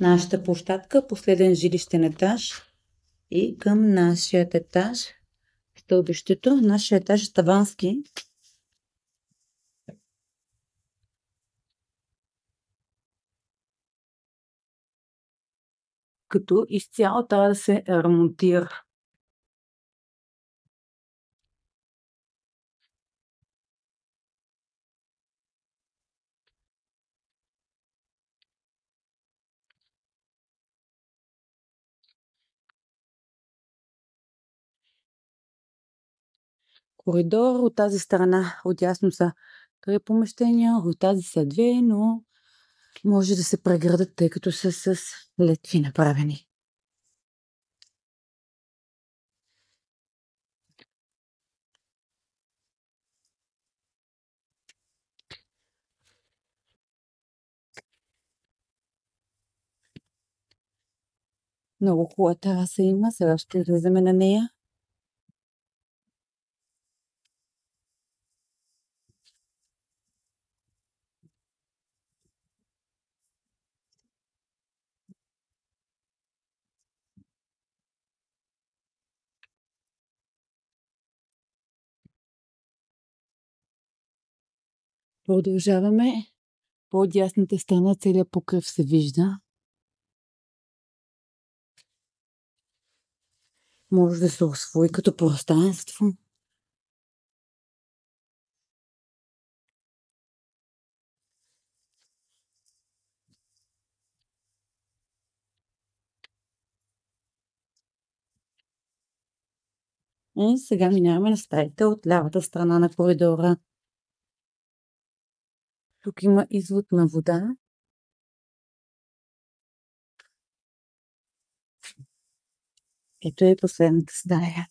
нашата площадка, последен жилищен етаж и към нашия етаж стълбището. Нашия етаж е тавански. Като изцяло трябва да се ремонтира. Коридор от тази страна, отдясно са 3 помещения, от тази са 2, но може да се преградат, тъй като са с летви направени. Много хубава тераса има, сега ще излеземе на нея. Продължаваме. По дясната страна целият покрив се вижда. Може да се усвои като пространство. И сега минаваме на стаите от лявата страна на коридора. Тук има извод на вода. Ето е последната стая.